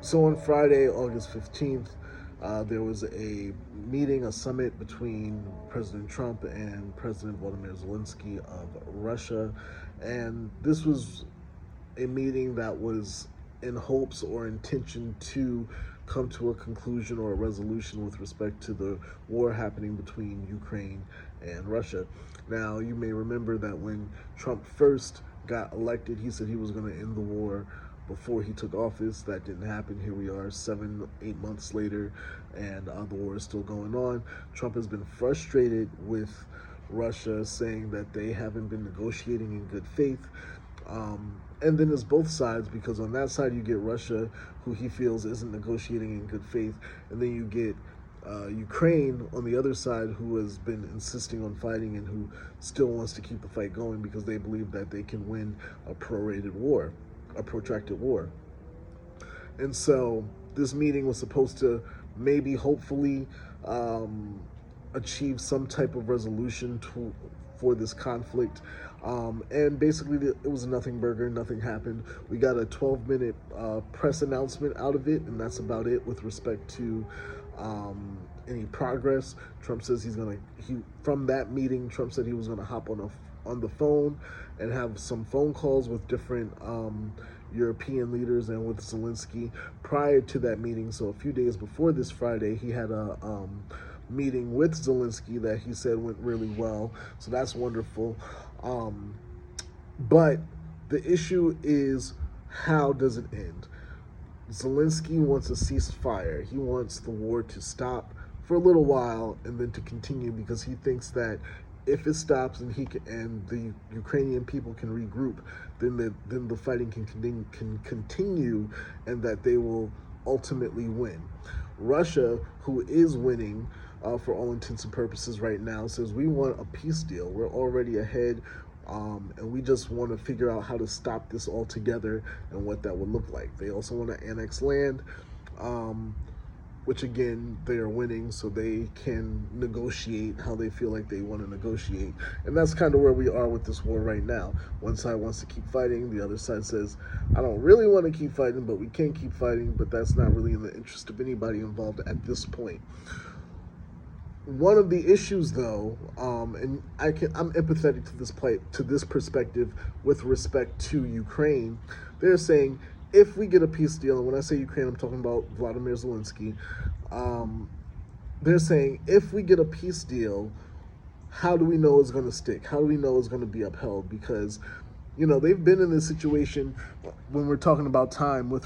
So on Friday, August 15th, there was a meeting, a summit between President Trump and President Volodymyr Zelensky of Russia. And this was a meeting that was in hopes or intention to come to a conclusion or a resolution with respect to the war happening between Ukraine and Russia. Now, you may remember that when Trump first got elected, he said he was going to end the war before he took office. That didn't happen. Here we are 7, 8 months later, and the war is still going on. Trump has been frustrated with Russia, saying that they haven't been negotiating in good faith. And then there's both sides, because on that side you get Russia, who he feels isn't negotiating in good faith, and then you get Ukraine on the other side, who has been insisting on fighting and who still wants to keep the fight going because they believe that they can win a prorated war, a protracted war. And so this meeting was supposed to maybe, hopefully, achieve some type of resolution for this conflict. And basically, it was a nothing burger. Nothing happened. We got a 12-minute press announcement out of it, and that's about it with respect to any progress. Trump says from that meeting, Trump said he was going to hop on the phone and have some phone calls with different European leaders and with Zelensky prior to that meeting. So a few days before this Friday, he had a meeting with Zelensky that he said went really well. So that's wonderful. But the issue is, how does it end? Zelensky wants a ceasefire. He wants the war to stop for a little while and then to continue, because he thinks that if it stops and the Ukrainian people can regroup, then the fighting can continue, and that they will ultimately win. Russia, who is winning for all intents and purposes right now, says we want a peace deal. We're already ahead. And we just want to figure out how to stop this altogether and what that would look like. They also want to annex land, which again, they are winning, so they can negotiate how they feel like they want to negotiate. And that's kind of where we are with this war right now. One side wants to keep fighting. The other side says, I don't really want to keep fighting, but we can keep fighting, but that's not really in the interest of anybody involved at this point. One of the issues, though, and I'm empathetic to this perspective with respect to Ukraine. They're saying, if we get a peace deal, and when I say Ukraine, I'm talking about Vladimir Zelensky. They're saying, if we get a peace deal, how do we know it's going to stick? How do we know it's going to be upheld? Because, they've been in this situation when we're talking about time with